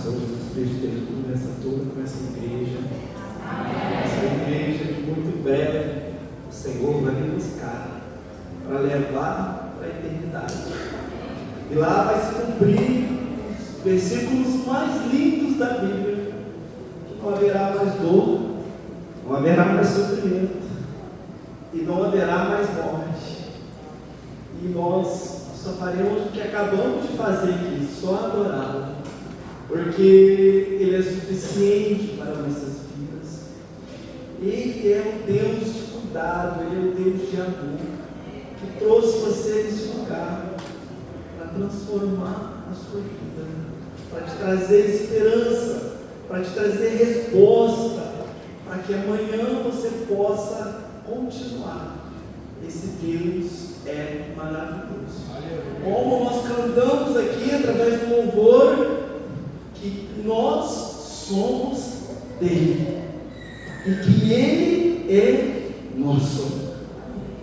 pastor Jesus Cristo esteja nessa toda, com essa igreja. Essa igreja que muito em breve o Senhor vai me buscar para levar para a eternidade. E lá vai se cumprir os versículos mais lindos da Bíblia, que não haverá mais dor, não haverá mais sofrimento, e não haverá mais morte. E nós só faremos o que acabamos de fazer aqui, só adorá-lo, porque Ele é suficiente para nossas vidas. Ele é o Deus de cuidado, Ele é o Deus de amor, que trouxe você nesse lugar para transformar a sua vida, para te trazer esperança, para te trazer resposta, para que amanhã você possa continuar. Esse Deus é maravilhoso. Como nós cantamos aqui através do louvor, que nós somos dele e que ele é nosso.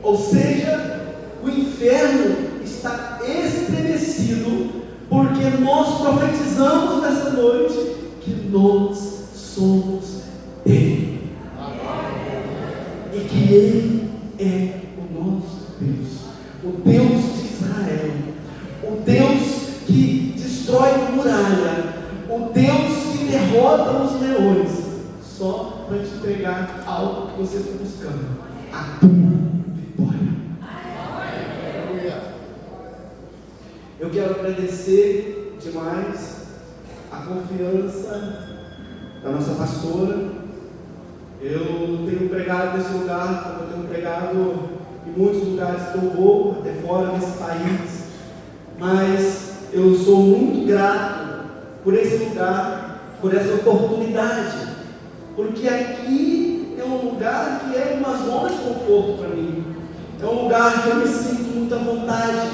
Ou seja, o inferno está estremecido porque nós profetizamos nessa noite que nós somos dele e que ele é o nosso Deus, o Deus de Israel, o Deus que destrói a muralha, o Deus que derrota os leões, só para te entregar algo que você está buscando, a tua vitória. Eu quero agradecer demais a confiança da nossa pastora. Eu tenho pregado nesse lugar, como eu tenho pregado em muitos lugares que eu vou, até fora desse país, mas eu sou muito grato por esse lugar, por essa oportunidade, porque aqui é um lugar que é uma zona de conforto para mim, é um lugar que eu me sinto muito à vontade,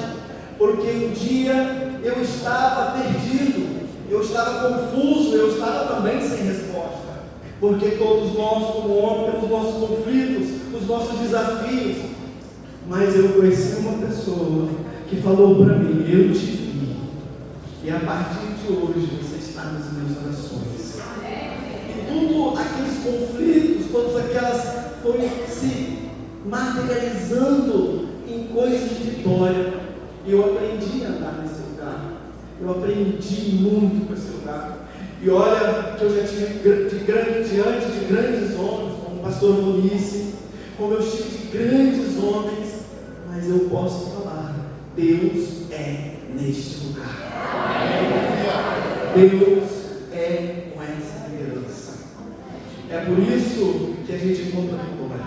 porque um dia eu estava perdido, eu estava confuso, eu estava também sem resposta. Porque todos nós, como homens, temos nossos conflitos, os nossos desafios. Mas eu conheci uma pessoa que falou para mim: eu te vi, e a partir de hoje você está nas minhas orações. E tudo aqueles conflitos, todas aquelas foram se materializando em coisas de vitória. E eu aprendi a andar nesse lugar. Eu aprendi muito com esse lugar. E olha que eu já tive diante de grandes homens, como o pastor Monice, como eu estive de grandes homens, mas eu posso falar: Deus é neste lugar. Deus é com essa liderança. É por isso que a gente encontra vitória.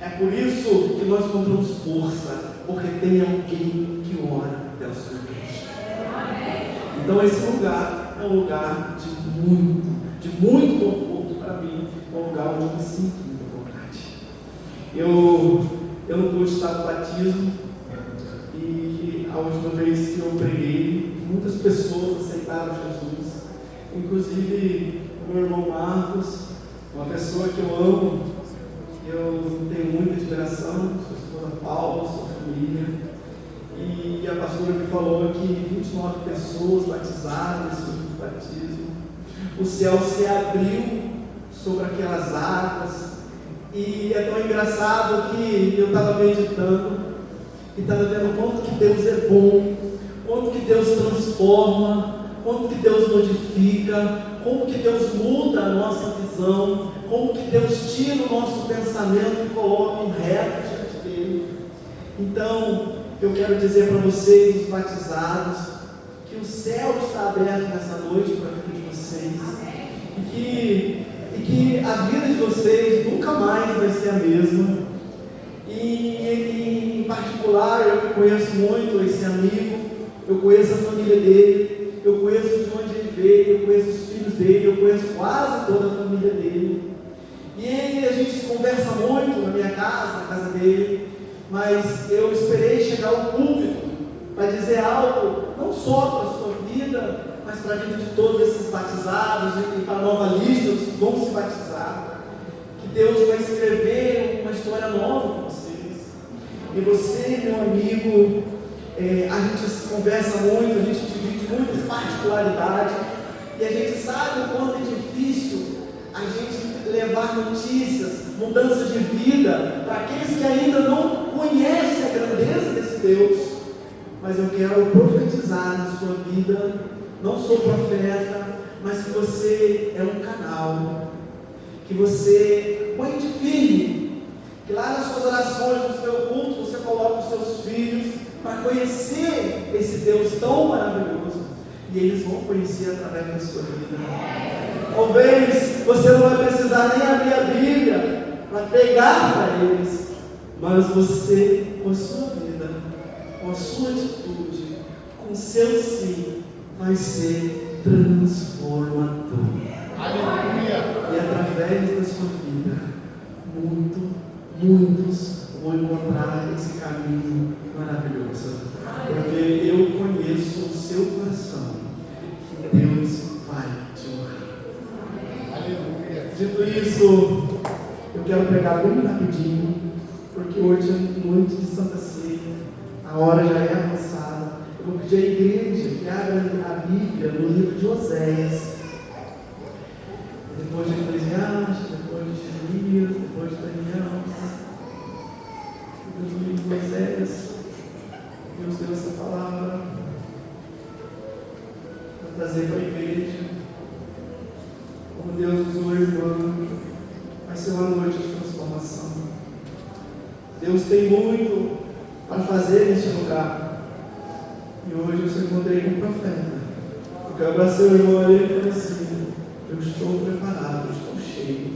É por isso que nós encontramos força, porque tem alguém que ora pela sua igreja. Então esse lugar é um lugar de muito conforto para mim, é um lugar onde eu me sinto muito à vontade. Eu não pude estar no batismo, e a última vez que eu preguei, muitas pessoas aceitaram Jesus, inclusive o meu irmão Marcos, uma pessoa que eu amo, que eu tenho muita admiração, sua esposa Paula, sua família. E a pastora me falou que 29 pessoas batizadas no batismo. O céu se abriu sobre aquelas águas. E é tão engraçado que eu estava meditando e estava vendo quanto que Deus é bom, quanto que Deus transforma, quanto que Deus modifica, como que Deus muda a nossa visão, como que Deus tira o nosso pensamento e coloca em reto diante dele. Então, eu quero dizer para vocês, os batizados, que o céu está aberto nessa noite para a vida de vocês, e que a vida de vocês nunca mais vai ser a mesma. E em particular, eu que conheço muito esse amigo, eu conheço a família dele, eu conheço de onde ele veio, eu conheço os filhos dele, eu conheço quase toda a família dele. E a gente conversa muito na minha casa, na casa dele. Mas eu esperei chegar ao público para dizer algo, não só para a sua vida, mas para a vida de todos esses batizados e para a nova lista, os que vão se batizar. Que Deus vai escrever uma história nova com vocês. E você, meu amigo, a gente se conversa muito, a gente divide muitas particularidades, E a gente sabe o quanto é difícil a gente levar notícias, mudança de vida, para aqueles que ainda não conhecem a grandeza desse Deus. Mas eu quero profetizar na sua vida, não sou profeta, mas que você é um canal, que você põe de firme, que lá nas suas orações, no seu culto, você coloca os seus filhos para conhecer esse Deus tão maravilhoso, e eles vão conhecer através da sua vida. Talvez você não vai precisar nem abrir a Bíblia para pregar para eles, mas você, com a sua vida, com a sua atitude, com o seu sim, vai ser transformador. Aleluia! E através da sua vida, muitos vão encontrar esse caminho maravilhoso. Porque eu conheço o seu coração. Deus vai te honrar. Aleluia! Dito isso, eu quero pregar bem rapidinho, porque hoje é noite de Santa Ceia, a hora já é avançada. Eu vou pedir à igreja que abra a Bíblia no livro de Oséias. Depois de Eclesiastes, depois de Jeremias, depois de Daniel, no livro de Oséias, Deus deu essa palavra para trazer para a igreja. Como Deus usou a irmã, vai ser uma noite de transformação. Deus tem muito para fazer neste lugar. E hoje eu só encontrei com um profeta. Porque eu abracei o irmão ali e falei assim: eu estou preparado, eu estou cheio.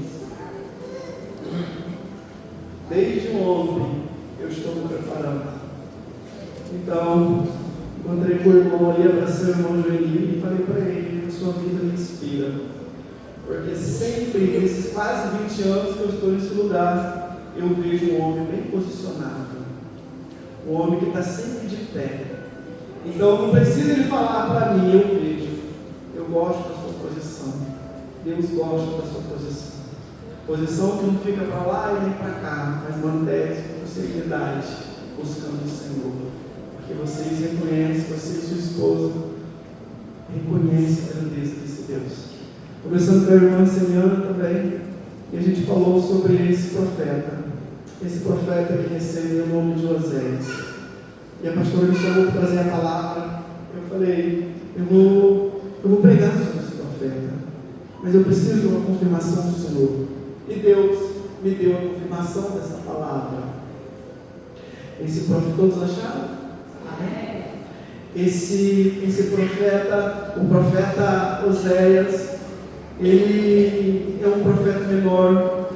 Desde ontem eu estou me preparando. Então, encontrei com o irmão ali, abracei o irmão Joelino e falei para ele: a sua vida me inspira. Porque sempre, nesses quase 20 anos que eu estou nesse lugar, eu vejo um homem bem posicionado. Um homem que está sempre de pé. Então, não precisa ele falar para mim, eu vejo. Eu gosto da sua posição. Deus gosta da sua posição. Posição que não fica para lá e nem para cá, mas mantém com seriedade, buscando o Senhor. Porque vocês reconhecem, você e sua esposa reconhecem a grandeza desse Deus. Começando com a irmã Semiana também, e a gente falou sobre esse profeta que recebeu o nome de Oséias. E a pastora me chamou para trazer a palavra. Eu falei: eu vou pregar sobre esse profeta, mas eu preciso de uma confirmação do Senhor. E Deus me deu a confirmação dessa palavra. Esse profeta, todos acharam? Amém? Esse profeta, o profeta Oséias, ele é um profeta menor.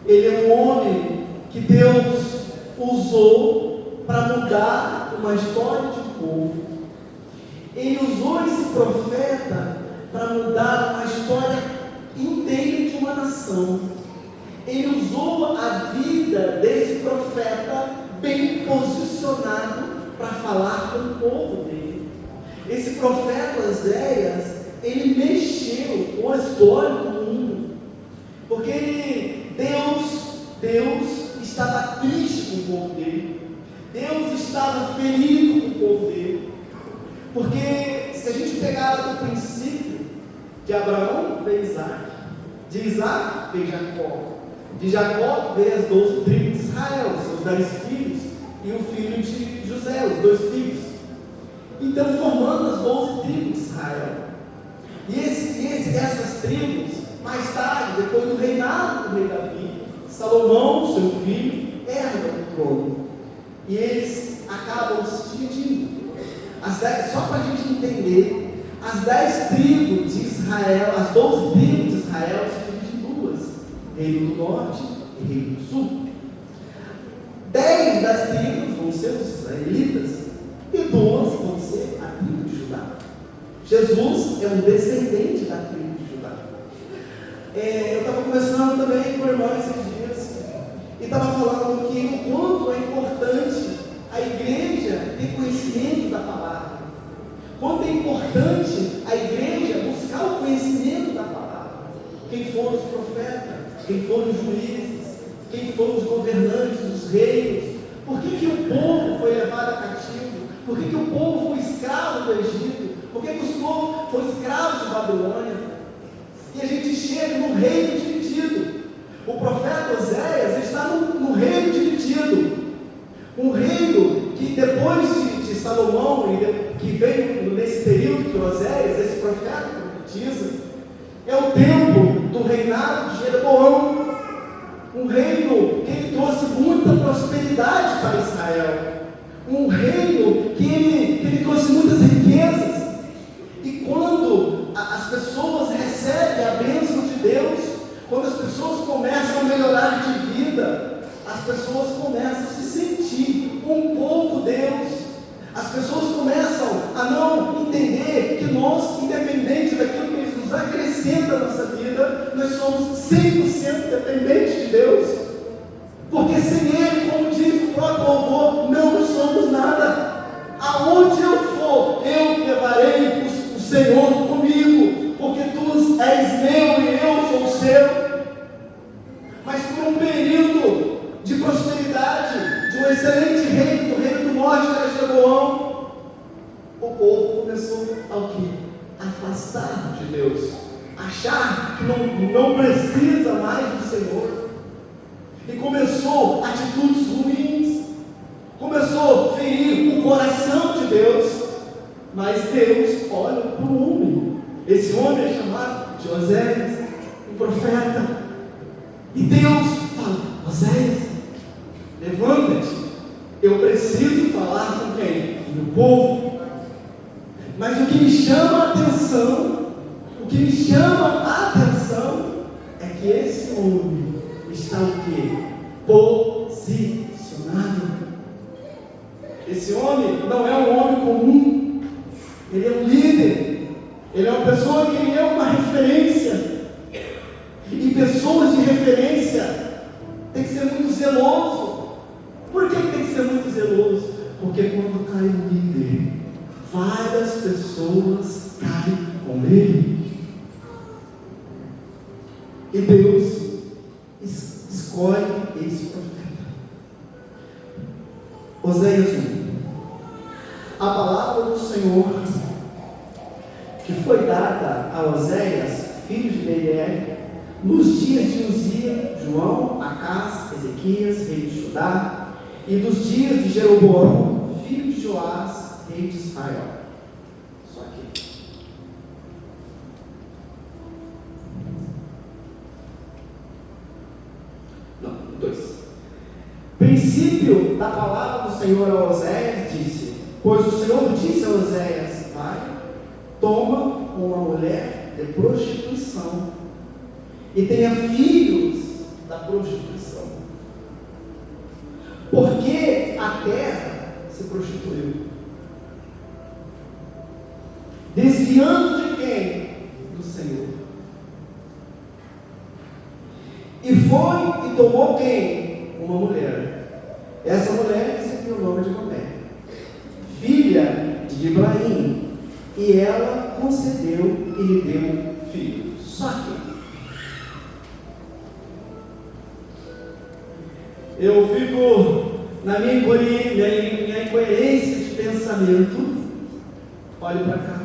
Ele é um homem que Deus usou para mudar uma história de um povo. Ele usou esse profeta para mudar uma história inteira de uma nação. Ele usou a vida desse profeta bem posicionado para falar com o povo dele. Esse profeta Oséias, ele mexeu com a história do mundo, porque Deus estava triste com o povo dele. Deus estava ferido com o povo dele. Porque se a gente pegar do princípio, de Abraão veio Isaac, de Isaac veio Jacó, de Jacó veio as 12 tribos de Israel, seus 10 filhos, e o filho de José, os 2 filhos. Então, formando as 12 tribos de Israel. E essas tribos, mais tarde, depois do reinado do rei Davi, Salomão, seu filho, herda o trono. E eles acabam se dividindo. Só para a gente entender, as 10 tribos de Israel, as 12 tribos de Israel se dividem em duas: reino do norte e reino do sul. 10 das tribos vão ser os israelitas e 2 vão ser a tribo de Judá. Jesus é um descendente da tribo de Judá. Eu estava conversando também com o irmão esses dias e estava falando que o quanto é importante a igreja ter conhecimento da palavra. Quanto é importante a igreja buscar o conhecimento da palavra. Quem foram os profetas, quem foram os juízes, quem foram os governantes dos reinos, por que o povo foi levado a cativo, por que o povo foi escravo do Egito, Por que os povos foram escravos de Babilônia? E a gente chega no reino dividido. O profeta Oséias está no reino dividido. Um reino que depois de Salomão, que veio nesse período que Oséias, esse profeta profetiza, é o tempo do reinado de Jeroboão. Um reino que ele trouxe muita prosperidade para Israel. Um reino que ele trouxe muitas riquezas. E quando as pessoas recebem a bênção de Deus, quando as pessoas começam a melhorar de vida, as pessoas começam a se sentir um pouco Deus. As pessoas começam a não entender que nós, independente daquilo que Ele nos acrescenta na nossa vida, nós somos 100% dependentes de Deus. Porque sem Ele, como diz o próprio louvor, não somos nada. Aonde eu for, eu levarei o Senhor comigo, porque Tu és meu e eu sou seu. Mas por um período de prosperidade, de um excelente reino, do reino do norte, que era Jeroboão, o povo começou a quê? Afastar de Deus, achar que não precisa mais do Senhor, e começou atitudes ruins, começou a ferir o coração de Deus. Mas Deus olha para o homem. Esse homem é chamado de Oséias, um profeta. E Deus fala: Oséias, levanta-te, eu preciso falar com quem? No povo. Mas o que me chama a atenção, é que esse homem está o quê? Posicionado. Esse homem não é um homem comum. Ele é um líder. Ele é uma pessoa que ele é uma referência. E pessoas de referência tem que ser muito zeloso. Por que tem que ser muito zeloso? Porque quando cai um líder, várias pessoas caem com ele. E Deus escolhe esse profeta. Oséias 1. A palavra do Senhor que foi dada a Oséias, filho de Beer, nos dias de Uzia, João, Acás, Ezequias, rei de Judá, e dos dias de Jeroboão, filho de Joás, rei de Israel. Só aqui. Não, 2. Princípio da palavra do Senhor a Oséias disse: pois o Senhor disse a Oséias: vai, toma uma mulher de prostituição e tenha filhos da prostituição, porque a terra se prostituiu, desviando de quem? Do Senhor. E foi e tomou quem? Uma mulher. Essa mulher recebeu o nome de Gomé, filha de Ibrahim, e ela concedeu e lhe deu filho. Só que eu fico na minha incoerência de pensamento. Olhe para cá,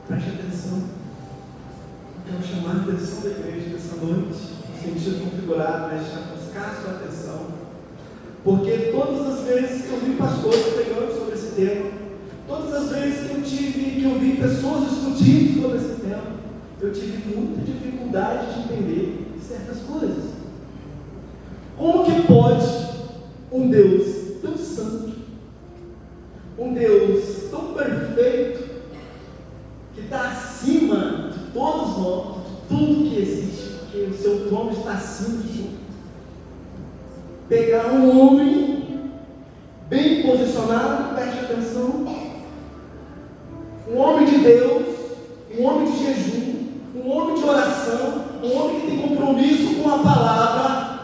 preste atenção. Eu quero chamar a atenção da igreja nessa noite, no sentido configurado, mas buscar a sua atenção. Porque todas as vezes que eu vi pastores pregando sobre esse tema, todas as vezes que eu vi pessoas discutindo sobre esse tema, eu tive muita dificuldade de entender certas coisas. Como que pode um Deus tão santo, um Deus tão perfeito, que está acima de todos nós, de tudo que existe, porque o seu trono está acima de tudo, pegar um homem bem posicionado, preste atenção, um homem de Deus, um homem de jejum, um homem de oração, um homem que tem compromisso com a palavra,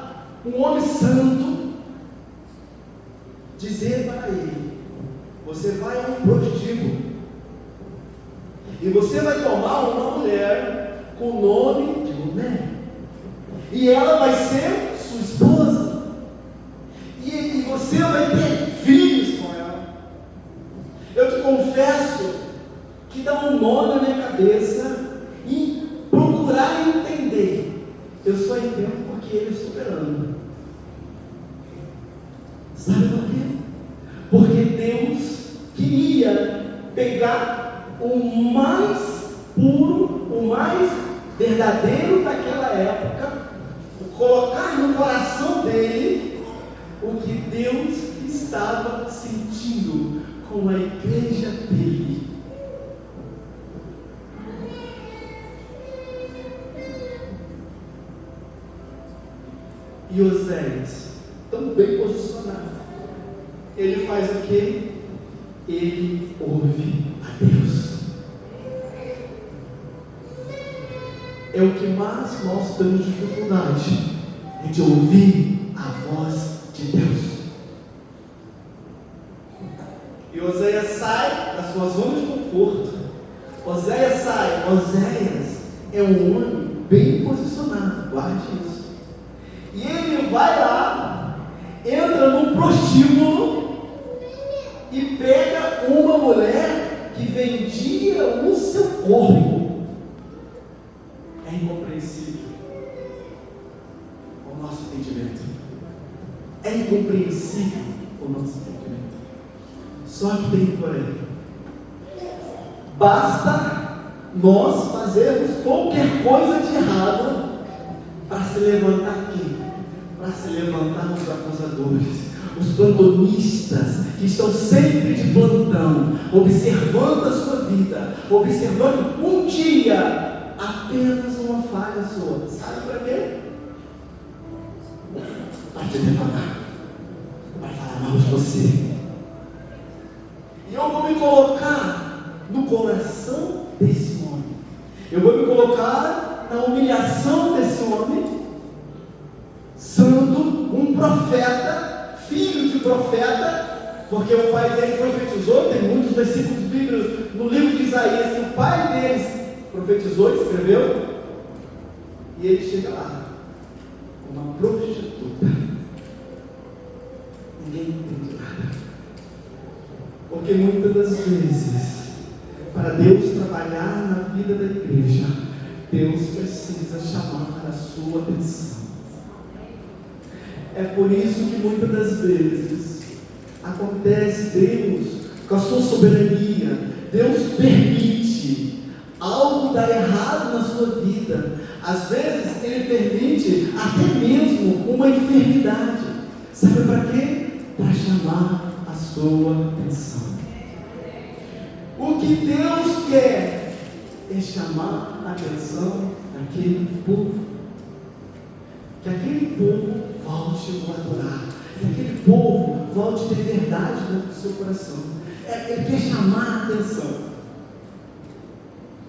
um homem santo, dizer para ele: você vai a um prostíbulo e você vai tomar uma mulher com o nome de Gomé, e ela vai ser sua esposa, e você vai ter filhos com ela. Eu te confesso que dá um procurar entender, eu só entendo porque Ele é soberano. Sabe por quê? Porque Deus queria pegar o mais puro, o mais verdadeiro daquela época, colocar no coração dele o que Deus estava sentindo com a igreja dele. E Oséias, tão bem posicionado, ele faz o quê? Ele ouve a Deus. É o que mais nós temos dificuldade, é de ouvir a voz de Deus. E Oséias sai da sua zona de conforto. Oséias é um homem bem posicionado, guarde isso. E ele vai lá, entra num prostíbulo e pega uma mulher que vendia o seu corpo. É incompreensível o nosso entendimento. É incompreensível o nosso entendimento. Só que tem porém. Basta nós fazermos qualquer coisa de errado para se levantar aqui, para se levantar os acusadores, os plantonistas que estão sempre de plantão, observando a sua vida, observando um dia, apenas uma falha sua. Sabe para quê? Para te levantar, para falar mal de você. E eu vou me colocar no coração desse homem. Eu vou me colocar na humilhação desse homem, sendo um profeta, filho de profeta, porque o pai dele profetizou. Tem muitos versículos bíblicos no livro de Isaías que o pai deles profetizou, escreveu, e ele chega lá, uma prostituta. Ninguém entende nada, porque muitas das vezes, para Deus trabalhar na vida da igreja, Deus precisa chamar a sua atenção. É por isso que muitas das vezes acontece, Deus, com a sua soberania, Deus permite algo dar errado na sua vida. Às vezes Ele permite até mesmo uma enfermidade. Sabe para quê? Para chamar a sua atenção. O que Deus quer é chamar a atenção daquele povo. Que aquele povo volte a adorar. Que aquele povo volte a ter verdade dentro do seu coração. Ele quer chamar a atenção.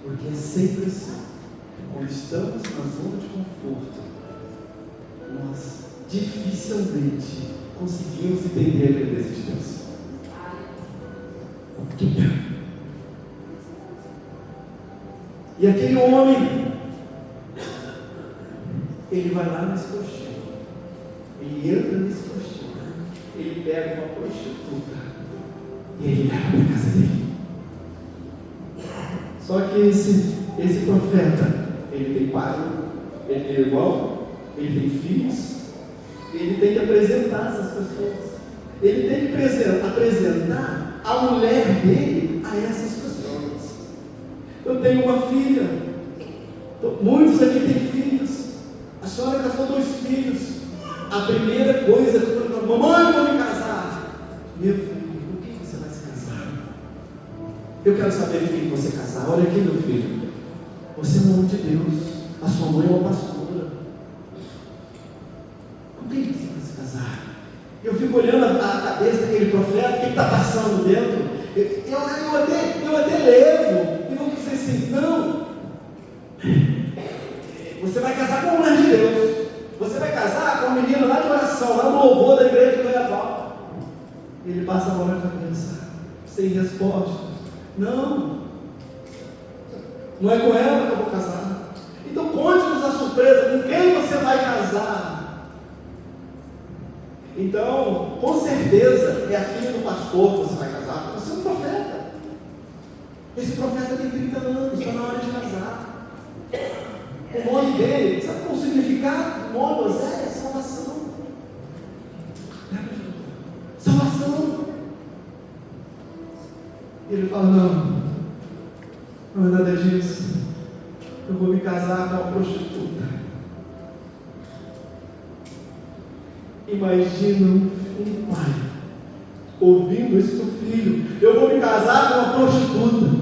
Porque é sempre assim. Quando estamos na zona de conforto, nós dificilmente conseguimos entender a grandeza de Deus. E aquele homem, ele vai lá nesse prostíbulo, ele entra nesse prostíbulo, ele pega uma prostituta e ele leva para a casa dele. Só que esse profeta, ele tem pai, ele tem irmão, ele tem filhos, ele tem que apresentar essas pessoas, ele tem que apresentar a mulher dele a essas pessoas. Eu tenho uma filha, muitos aqui têm filhos, a senhora casou 2 filhos. A primeira coisa que eu falo, mamãe, eu vou me casar. Meu filho, com quem você vai se casar? Eu quero saber com quem você casar. Olha aqui, meu filho, você é um homem de Deus, a sua mãe é uma pastora. Com quem você vai se casar? Eu fico olhando a cabeça daquele profeta, o que está passando dentro. Eu até levo e vou dizer assim: não, você vai casar com a mulher de Deus, você vai casar com a menina lá de oração, lá no louvor da igreja de Goiabal. Ele passa a mão na cabeça, sem resposta. Não é com ela que eu vou casar. Então conte-nos a surpresa, com quem você vai casar. Então, com certeza, é a filha do pastor que você vai casar, você é um profeta. Esse profeta tem 30 anos, está na hora de casar. O nome dele, sabe qual o significado do nome Oséias? É salvação. Salvação. Ele fala, não é nada disso. Eu vou me casar com uma prostituta. Imagina um pai ouvindo isso do filho. Eu vou me casar com uma prostituta.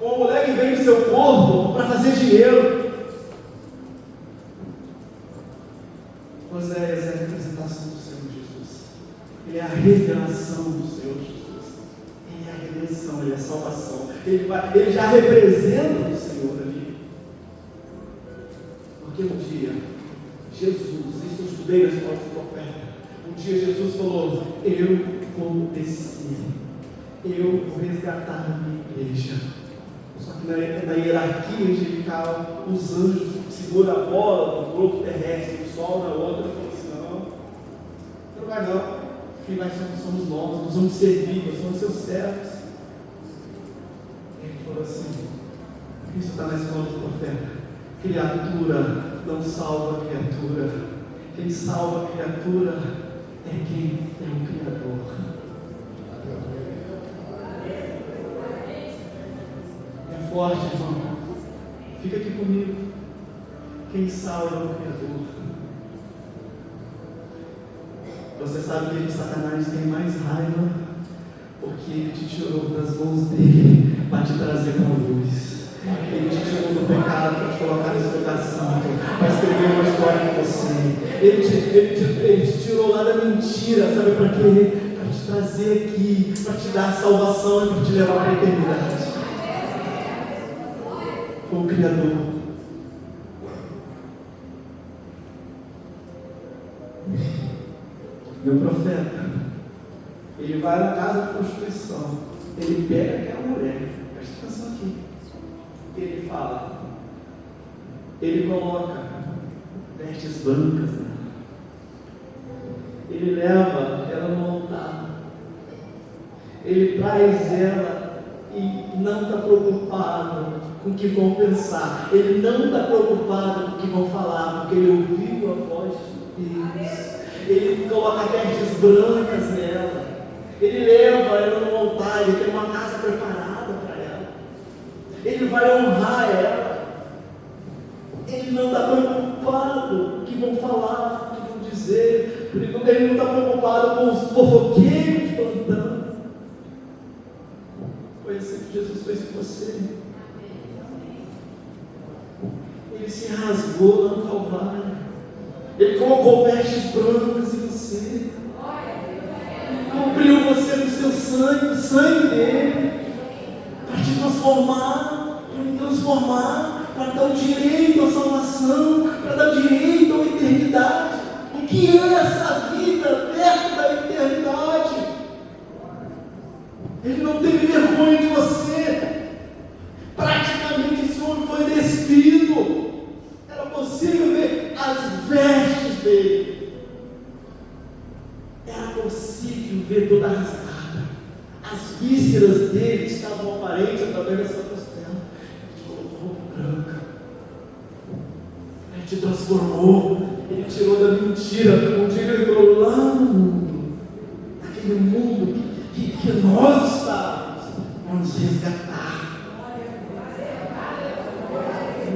Uma mulher que vende seu corpo para fazer dinheiro. Oséias é a representação do Senhor Jesus. Ele é a revelação do Senhor Jesus. Ele é a redenção, ele é a salvação. Ele já representa o Senhor ali. Porque um dia, Jesus, isso eu estudei na escola do profeta. Um dia Jesus falou: eu vou descer, eu vou resgatar a minha igreja. Só que na hierarquia angelical, os anjos seguram a bola do globo terrestre, o sol na outra, e falam assim: não, você não vai não. Quem vai somos nós vamos servir, nós somos seus servos. Ele falou assim, isso está na escola do profeta: criatura não salva a criatura, quem salva a criatura é quem é o Criador. É forte, irmão. Fica aqui comigo. Quem salva é o Criador. Você sabe que Satanás tem mais raiva porque ele te tirou das mãos dele para te trazer para a luz. Ele te tirou do pecado para te colocar na explicação, para escrever uma história com você. Ele te tirou lá da mentira, sabe para quê? Para te trazer aqui, para te dar salvação e para te levar para a eternidade. Foi o Criador. Meu profeta, ele vai na casa de prostituição, ele pega aquela mulher, presta atenção aqui, ele fala, ele coloca vestes brancas nela, ele leva ela no altar, ele traz ela e não está preocupado com o que vão pensar, ele não está preocupado com o que vão falar, porque ele ouviu a voz de Deus. Ele coloca vestes brancas nela, ele leva ela no altar, ele tem uma casa preparada para ela, ele vai honrar ela, ele não está preocupado com o que vão falar, o que vão dizer, ele não está preocupado com os fofoqueiros de plantão. Foi assim que Jesus fez com você. Ele se rasgou lá no Calvário. Ele colocou vestes brancas em você. Cobriu você no seu sangue, o sangue dele, para te transformar, para me transformar, para dar o direito à salvação, para dar o direito à eternidade. O que é essa vida perto da eternidade? Ele não teve vergonha de você. Praticamente esse homem foi despido. Era possível ver as vestes dele. Era possível ver toda a rasgada. As vísceras dele estavam aparentes através da sua costela. Ele te colocou roupa branca. Ele te transformou. Ele tirou da mentira. Um dia ele entrou lá no mundo, naquele mundo que nós estávamos, para nos resgatar.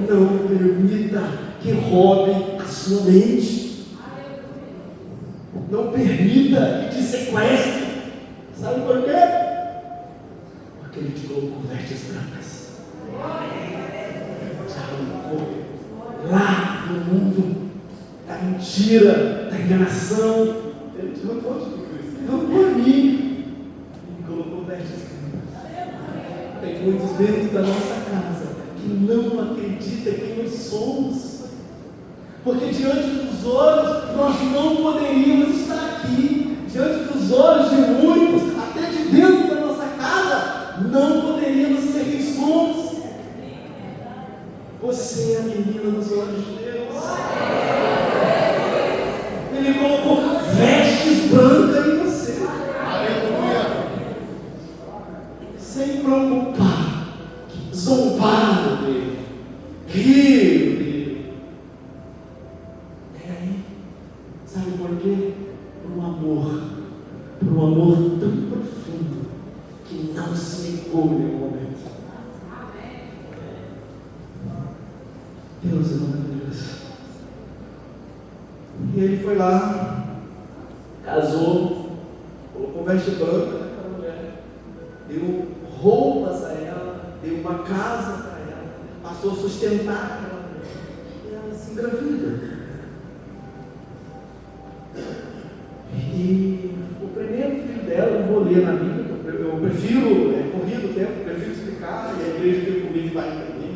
Não permita que roube a sua mente. Não permita que te sequestre. Sabe por quê? Porque ele te colocou vestes brancas. Te arrancou lá do mundo da mentira, da enganação. Ele te arrancou de tudo isso. Arrancou a mim. E colocou vestes brancas. Tem muitos dentro da nossa casa que não acredita quem nós somos, porque diante dos olhos nós não poderíamos estar aqui, diante dos olhos de muitos, até de dentro da nossa casa, não poderíamos ser quem somos. Você é a menina dos olhos de Deus. Ele colocou vestes brancas em você. Aleluia. Sem preocupar, zombar dele, rir filho dele. Sabe por quê? Por um amor tão profundo que não se negou em nenhum momento. Deus é maravilhoso. E ele foi lá, casou, colocou veste branca naquela mulher, deu roupas a ela, deu uma casa para ela, passou a sustentar aquela mulher, e ela se engravida. E o primeiro filho dela, eu vou ler na Bíblia, eu prefiro, corrido o tempo, prefiro explicar, e a igreja veio comigo e vai entender.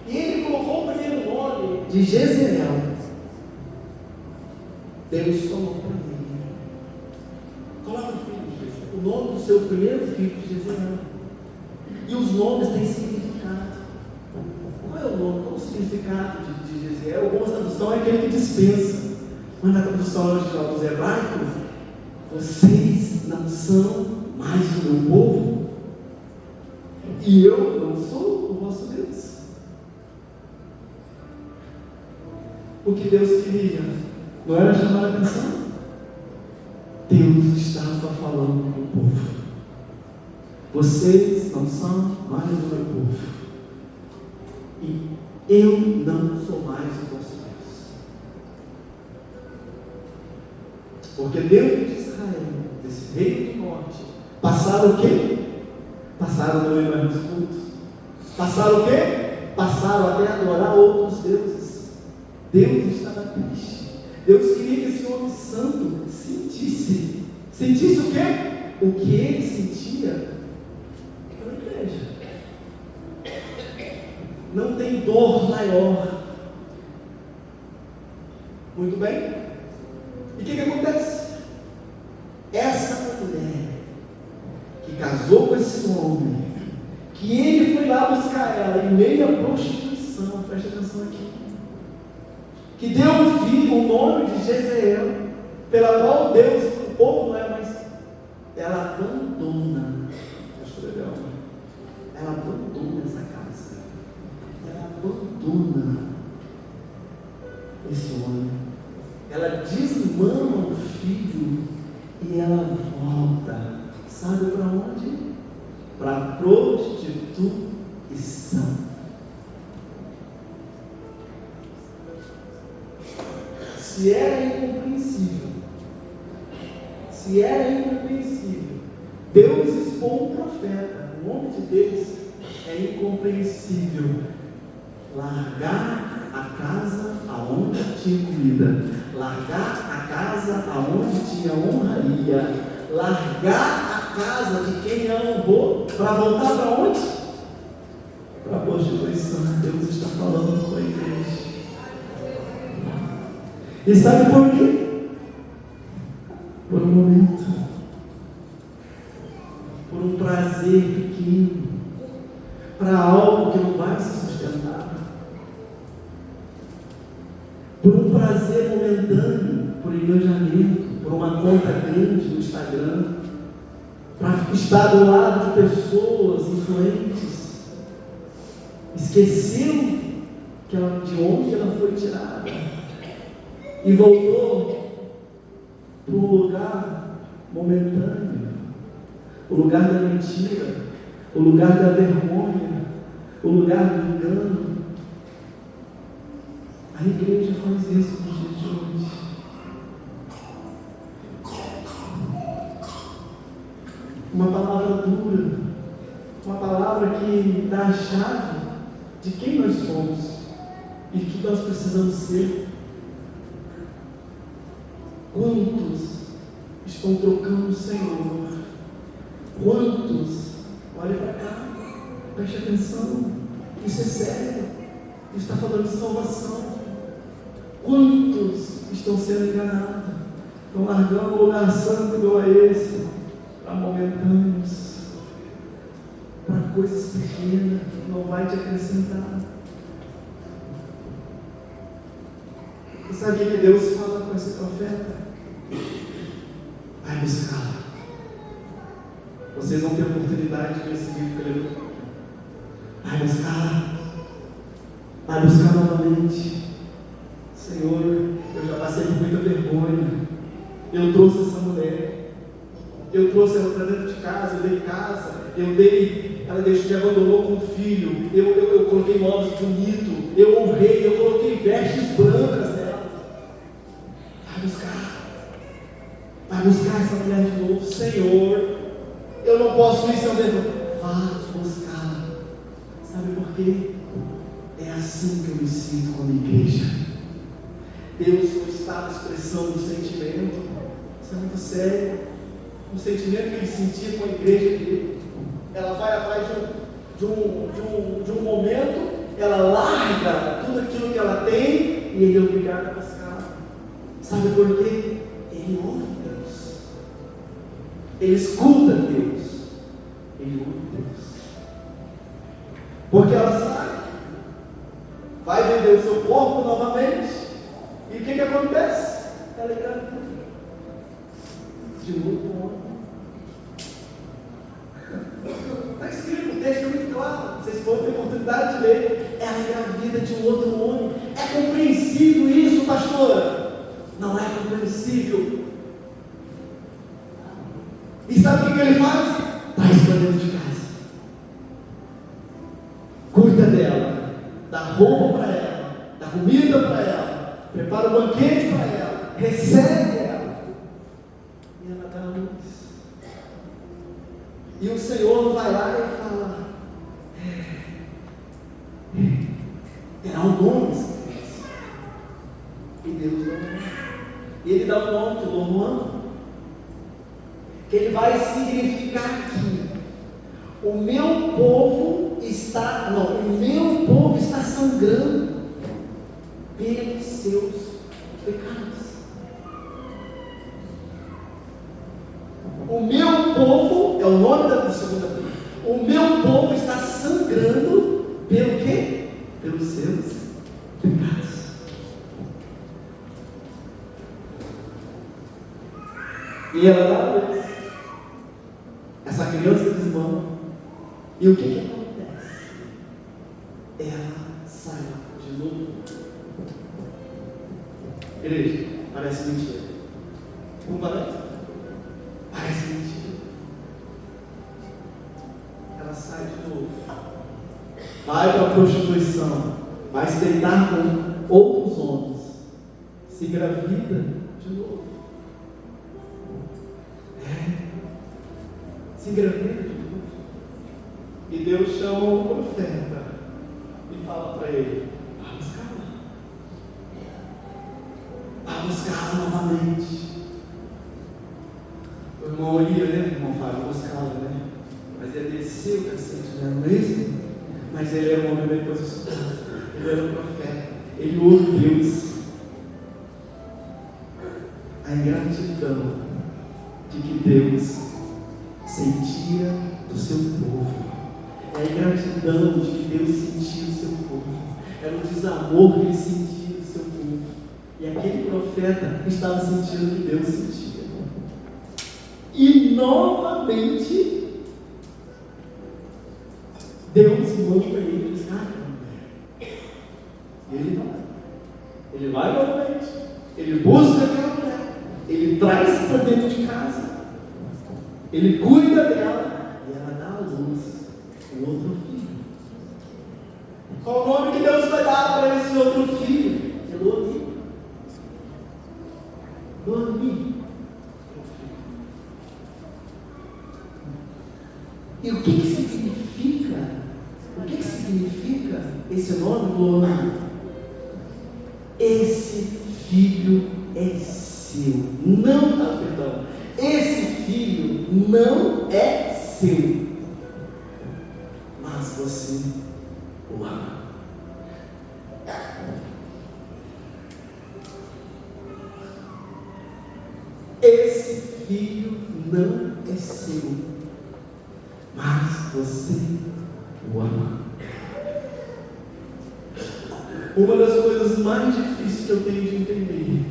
E ele colocou o primeiro nome de Jezreel. Deus falou para ele: coloca o nome do seu primeiro filho de Jezreel. E os nomes têm significado. Qual é o nome? Qual é o significado de Jezreel? Algumas traduções é aquele que dispensa. Mas na tradução original dos hebraicos, vocês não são mais o meu povo, e eu não sou o vosso Deus. O que Deus queria não era chamar a atenção. Deus estava falando com o povo: vocês não são mais o meu povo, e eu não sou mais o vosso Deus. Porque dentro de Israel, desse reino do norte, passaram o quê? Passaram a não ir mais nos cultos. Passaram o quê? Passaram até a adorar outros deuses. Deus estava triste. Deus queria que esse homem santo sentisse. Sentisse o quê? O que ele sentia pela igreja. Não tem dor maior. Muito bem? E o que acontece? Essa mulher que casou com esse homem, que ele foi lá buscar ela em meio à prostituição, presta atenção aqui, que deu um filho, o nome de Jezreel, pela qual Deus, o povo não é mais, ela abandona, ela abandona essa casa, ela abandona esse homem, ela desmama o filho e ela volta, sabe para onde? Para a prostituição. Se era incompreensível, Deus expôs um profeta, o nome de Deus é incompreensível, largar a casa aonde tinha comida, largar a casa aonde tinha honraria, largar a casa de quem a honrou, para voltar para onde? Para a prostituição. Deus está falando com a igreja. E sabe por quê? Por um momento, por um prazer pequeno, para algo que não vai se sustentar, por um prazer momentâneo, por engajamento, por uma conta grande no Instagram, para estar do lado de pessoas influentes, esqueceu de onde ela foi tirada e voltou para um lugar momentâneo, o lugar da mentira, o lugar da vergonha, o lugar do engano. A igreja faz isso nos dias de hoje. Uma palavra dura, uma palavra que dá a chave de quem nós somos e de que nós precisamos ser. Quantos estão trocando o Senhor? Quantos? Olha para cá, preste atenção, isso é sério, isso está falando de salvação. Quantos estão sendo enganados? Estão largando um lugar santo igual a esse, para momentâneos, para coisas pequenas que não vai te acrescentar. E sabe o que Deus fala com esse profeta? Vai buscar. Vocês vão ter oportunidade de ver esse livro que ele vai buscar. Vai Vai buscar novamente. Senhor, eu já passei por muita vergonha. Eu trouxe essa mulher. Eu trouxe ela para dentro de casa, eu dei casa, ela me abandonou com o filho, eu coloquei móveis bonitos, eu honrei, eu coloquei vestes brancas nela. Vai buscar essa mulher de novo. Senhor, eu não posso ir sem vergonha. Vá buscar. Sabe por quê? É assim que eu me sinto com a minha igreja. Deus não estava expressando um sentimento. Isso é muito sério. Um sentimento que ele sentia com a igreja dele. Ela vai atrás de um momento, ela larga tudo aquilo que ela tem e ele é obrigado a buscar. Sabe por quê? Ele ouve Deus. Ele escuta Deus. Ele ouve Deus. Porque ela sai, vai vender o seu corpo novamente. E o que acontece? Ela é grávida de outro homem. Está escrito, o texto é muito claro. Vocês podem ter oportunidade de ler. Ela é gravida de um outro homem. É compreensível isso, pastora? Não é compreensível. E sabe o que ele faz? Traz para dentro de casa. Cuida dela. Dá roupa para ela. Dá comida para ela. Prepara um banquete para ela. Recebe ela. E ela dá a luz. E o Senhor vai lá e fala: terá um nome essa criança. E Deus dá um nome. E Ele dá um nome de Lohan, que ele vai significar que o meu povo está sangrando pelos seus pecados. O meu povo, é o nome da segunda filha. O meu povo está sangrando pelo quê? Pelos seus pecados. E ela dá a luz. Essa criança desmama. E o que acontece? Ela sai de novo. Igreja, parece mentira. Não parece? Parece mentira. Ela sai de novo. Vai para a prostituição. Vai se deitar com outros homens. Se engravida de novo. Se engravida de novo. E Deus chama o profeta e fala para ele: vai buscá-la. Vai buscá-la novamente. O irmão ia, né? O irmão fala: vou buscá-la, né? Mas ele desceu o cacete, não é mesmo? Mas ele é um homem bem posicionado. Ele era um profeta. Ele ouve Deus. A ingratidão de que Deus sentia do seu povo. É a ingratidão de que Deus sentia do seu povo. Era o desamor que ele sentia do seu povo. E aquele profeta estava sentindo o que Deus sentia. E novamente Deus manda ele buscar a mulher. E ele vai. Ele vai novamente. Ele busca aquela mulher. Ele traz para dentro de casa. Ele cuida dela. E ela dá à luz um outro filho. Qual o nome que Deus vai dar para esse outro filho? Eloni. Noemi. E o que significa? O que significa esse nome, Noemi? Esse filho é seu. Não, perdão. Esse filho não é seu. Mas você o ama. Esse filho não é seu. Mas você o ama. Uma das coisas mais difíceis que eu tenho de entender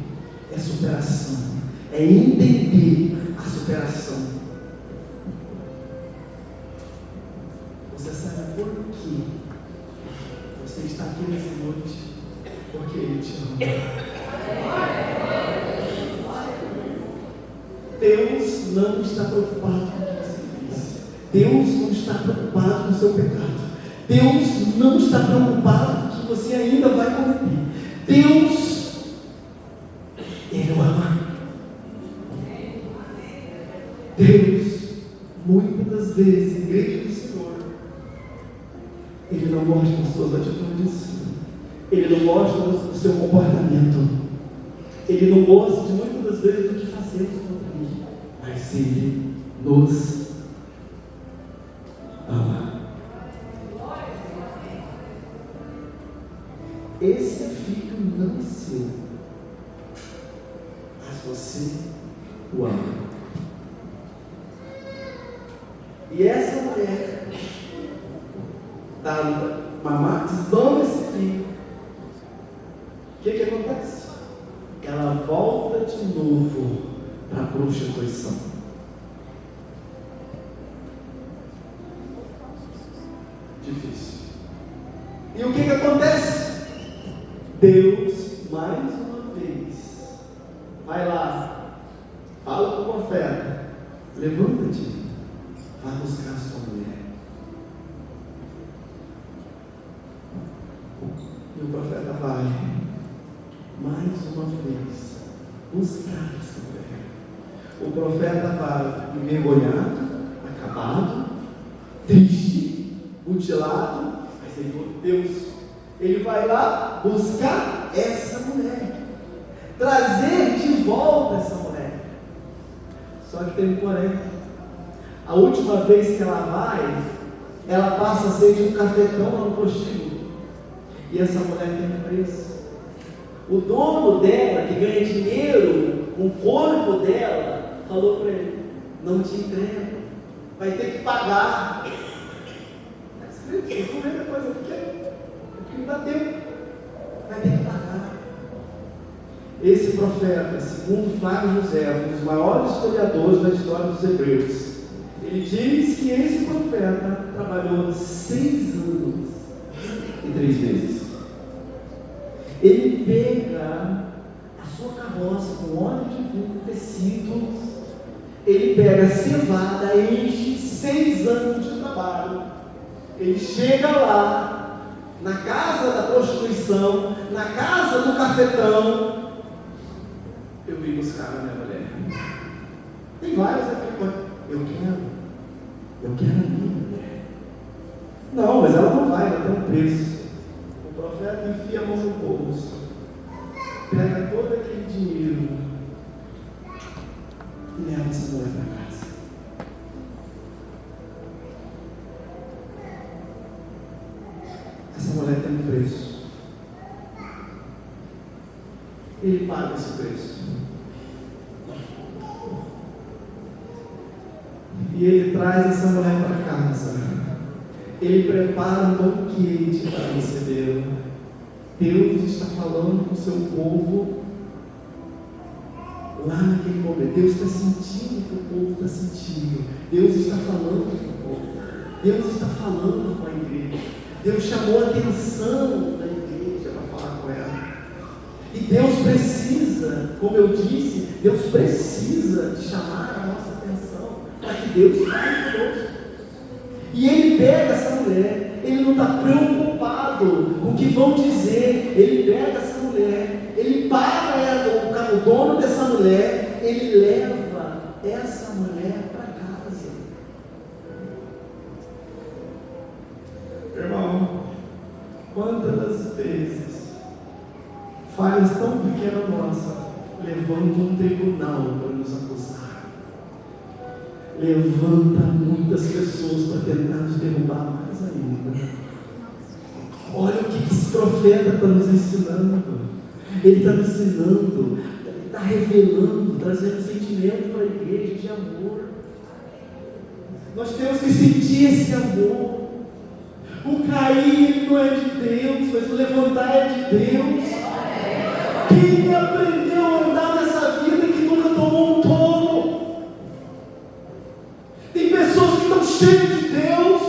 é superação. É entender a superação. Você sabe por que você está aqui nessa noite? Deus não está preocupado com o que você fez. Deus não está preocupado com o seu pecado. Deus não está preocupado com o que você ainda vai cometer. Deus, Ele o ama. Deus, muitas das vezes, igreja do Senhor, Ele não gosta das suas atitudes, Ele não gosta do seu comportamento, Ele não gosta de muitas das vezes do que fazemos contra Ele, mas Ele nos ama. Esse filho não é seu, mas você o ama. E essa mulher dá mamar, desdoma esse filho. O que acontece? Ela volta de novo para a prostituição. Difícil. E o que acontece? Deus, mais uma vez, vai lá, fala com o profeta: levanta-te, vai buscar a sua mulher. E o profeta vai, mais uma vez, buscar essa mulher. O profeta vai envergonhado, acabado, triste, mutilado, mas ele falou: Deus, ele vai lá buscar essa mulher, trazer de volta essa mulher. Só que tem um porém. A última vez que ela vai, ela passa a ser de um cafetão lá no prostíbulo. E essa mulher tem um preço. O dono dela, que ganha dinheiro com o corpo dela, falou para ele: não te entrego, vai ter que pagar. Está escrito, não vê a coisa porque não dá tempo, vai ter que pagar. Esse profeta, segundo Flávio José, um dos maiores historiadores da história dos hebreus, ele diz que esse profeta trabalhou 6 anos e 3 meses. Ele pega a sua carroça com óleo de vinho, tecido, ele pega a cevada, enche 6 anos de trabalho. Ele chega lá, na casa da prostituição, na casa do cafetão. Eu vim buscar a minha mulher. Tem várias aqui. Eu quero a minha mulher. Não, mas ela não vai, ela tem um preço. O profeta enfia a mão no bolso, pega todo aquele dinheiro e leva essa mulher para casa. Essa mulher tem um preço. Ele paga esse preço. E ele traz essa mulher para casa. Ele prepara um banquete para recebê-la. Deus está falando com o seu povo lá naquele momento. Deus está sentindo o que o povo está sentindo. Deus está falando com o povo. Deus está falando com a igreja. Deus chamou a atenção da igreja para falar com ela. E Deus precisa, como eu disse, Deus precisa de chamar a nossa atenção para que Deus fale conosco. E ele pega essa mulher, ele não está preocupado com o que vão dizer. Ele pega essa mulher, ele paga ela, o dono dessa mulher, ele leva essa mulher para casa. Irmão, quantas vezes falhas tão pequenas nossas levantam um tribunal para nos acusar? Levanta muitas pessoas para tentar nos derrubar mais ainda. Olha o que esse profeta está nos ensinando. Ele está nos ensinando, ele está revelando, trazendo sentimento para a igreja de amor. Nós temos que sentir esse amor. O cair não é de Deus, mas o levantar é de Deus. Quem aprendeu a andar nessa vida que nunca tomou um tomo? Tem pessoas que estão cheias de Deus,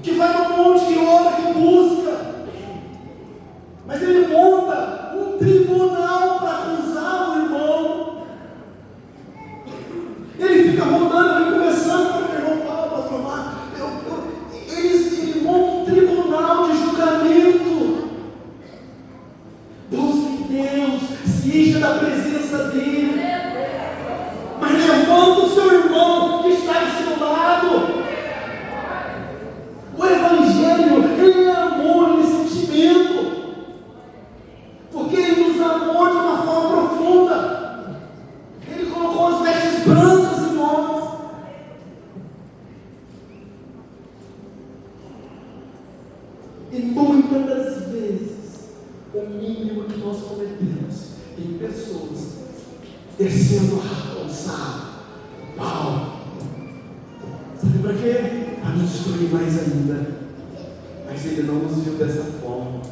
que vai no monte, que ora, que busca, mas ele monta um tribunal para acusar o irmão. Ele fica rodando e conversando com o irmão Paulo, pastor Marcos. Ele monta um tribunal de julgamento. Busque Deus, se encha da presença dele, mas levanta o seu irmão que está ao seu lado. O Evangelho, ele é amor, ele é sentimento, porque ele nos amou de uma forma profunda. Ele colocou as vestes brancas em nós. E muitas das vezes, o mínimo que nós cometemos em pessoas descendo a alçar o pau. Sabe para quê? Para nos destruir mais ainda. Mas ele não nos viu dessa forma.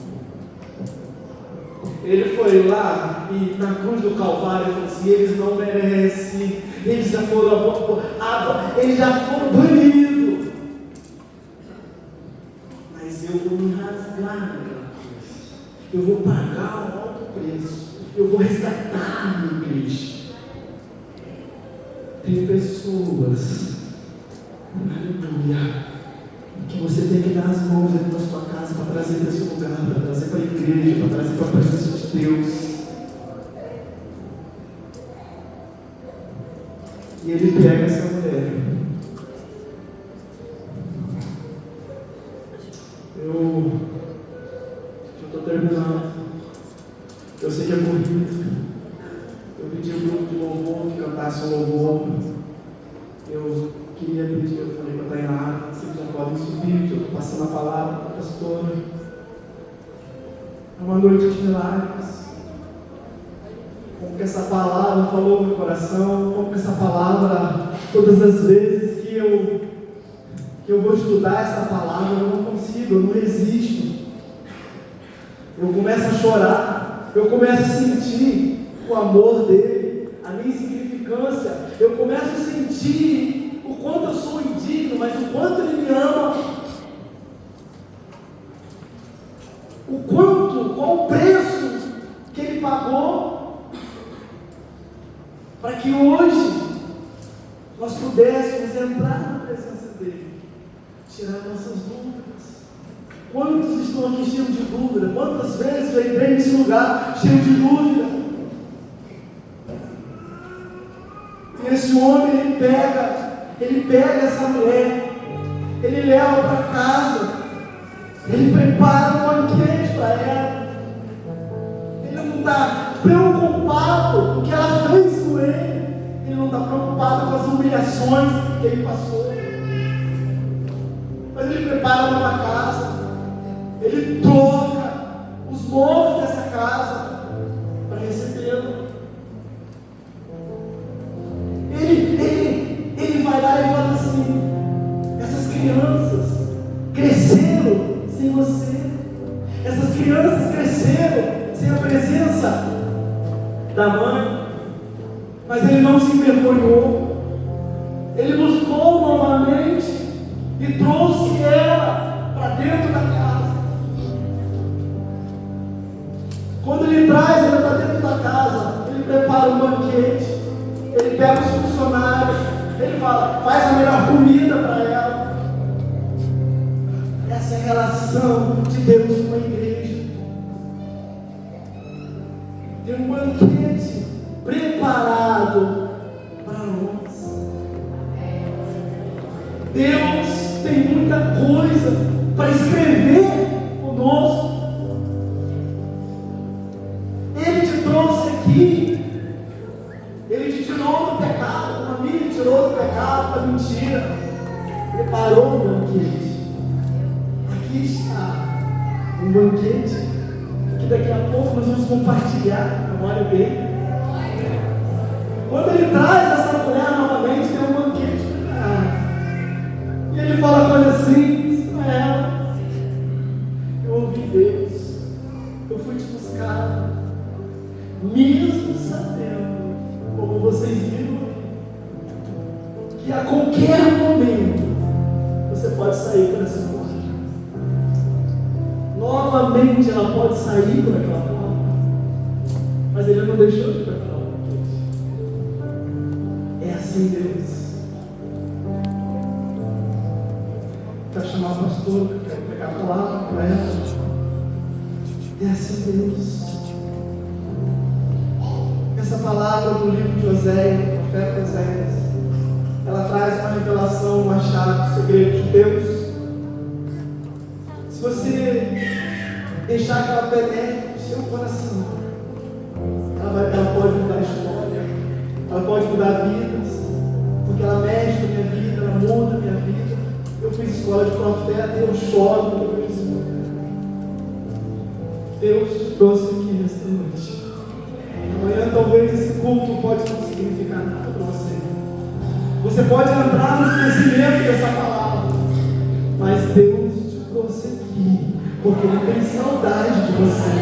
Ele foi lá e na cruz do Calvário ele falou assim: eles não merecem, eles já foram banidos, mas eu vou me rasgar naquela cruz, eu vou pagar um alto preço, eu vou resgatar a minha igreja. Tem pessoas, aleluia, que você tem que dar as mãos dentro da sua casa para trazer para esse lugar, para trazer para a igreja, para trazer para a presença de Deus. E ele pega essa mulher. Eu estou terminando. Eu sei que é corrido. Eu pedi ao grupo de louvor que cantasse um louvor. Eu queria pedir, eu falei para a Tainara, vocês já podem subir, que eu estou passando a palavra para a pastora. É uma noite de milagres. Como que essa palavra falou no meu coração, como que essa palavra, todas as vezes que eu vou estudar essa palavra, eu não consigo, eu não resisto. Eu começo a chorar, eu começo a sentir o amor dele, a minha insignificância, eu começo a sentir o quanto eu sou indigno, mas o quanto ele me ama, qual o preço que ele pagou, para que hoje nós pudéssemos entrar na presença dele, tirar nossas dúvidas. Quantos estão aqui cheios de dúvida? Quantas vezes eu entrei nesse lugar cheio de dúvida? E esse homem, ele pega essa mulher, ele leva para casa, ele prepara um banquete para ela. Ele não está preocupado com o que ela fez com ele, ele não está preocupado com as humilhações que ele passou, mas ele prepara uma casa, ele troca os móveis dessa casa para recebê-lo. Ele vai lá e fala assim: essas crianças cresceram sem você, essas crianças cresceram sem a presença da mãe, mas ele não se envergonhou, ele buscou novamente e trouxe ela para dentro da casa. Quando ele traz ela para dentro da casa, ele prepara um banquete, ele pega os funcionários, ele fala: faz a melhor comida para ela. Essa é a relação de Deus com a igreja. Tem um banquete preparado para nós. Deus tem muita coisa para escrever conosco. Ele te trouxe aqui, ele te tirou do pecado, como a mim tirou do pecado, da mentira, preparou um banquete. Aqui está um banquete que daqui a pouco nós vamos compartilhar. Olha bem, quando ele traz essa mulher novamente, tem um banquete preparado, e ele fala coisa simples para ela: eu ouvi Deus, eu fui te buscar, mesmo sabendo, como vocês viram, que a qualquer momento você pode sair por essa porta. Novamente ela pode sair por aquela porta. mas Ele não deixou de preparar um banquete. É assim, Deus. Quero chamar a pastora, quero pegar a palavra para ela. É assim, Deus. Essa palavra do livro de Oséias, do profeta Oséias, ela traz uma revelação, uma chave do segredo de Deus. Se você deixar que ela penetre no seu coração, ela pode mudar a história, ela pode mudar vidas, porque ela mexe com a minha vida, ela muda a minha vida. Eu fiz escola de profeta e eu choro quando eu vejo isso. Deus te trouxe aqui nesta noite. Amanhã talvez esse culto pode não significar nada para você. Você pode entrar no esquecimento dessa palavra, mas Deus te trouxe aqui porque Ele tem saudade de você.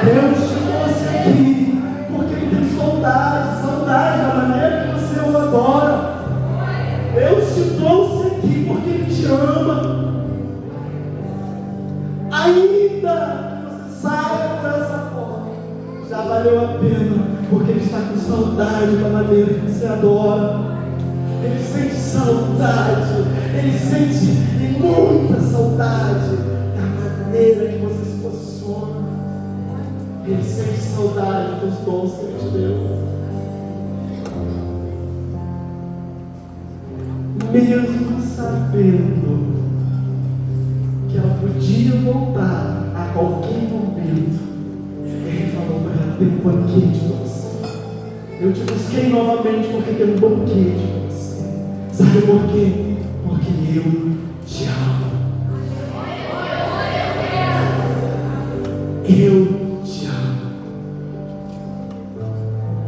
Deus te trouxe aqui porque Ele tem saudade da maneira que você o adora. Deus te trouxe aqui porque Ele te ama. Ainda que você saia por essa porta, já valeu a pena, porque Ele está com saudade da maneira que você adora. Ele sente saudade, Ele sente muita saudade da maneira que você se posiciona. Ele sente saudade dos dons que Ele te deu. Mesmo sabendo que ela podia voltar a qualquer momento, Ele falou para ela: tem um banquete para você. Eu te busquei novamente porque tem um banquete para você. Sabe por quê? Porque eu te amo. Eu te amo.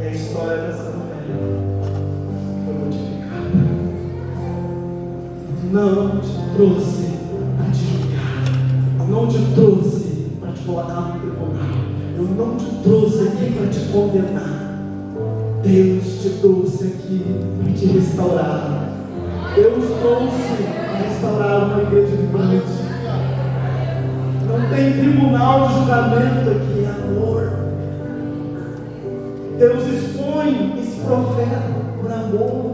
E a história dessa mulher foi modificada. Não te trouxe para te julgar. Não te trouxe para te colocar no tribunal. Eu não te trouxe aqui para te condenar. Deus te trouxe aqui para te restaurar. Deus trouxe para restaurar uma igreja vibrante. Não tem tribunal de julgamento aqui, é amor. Deus expõe esse profeta por amor.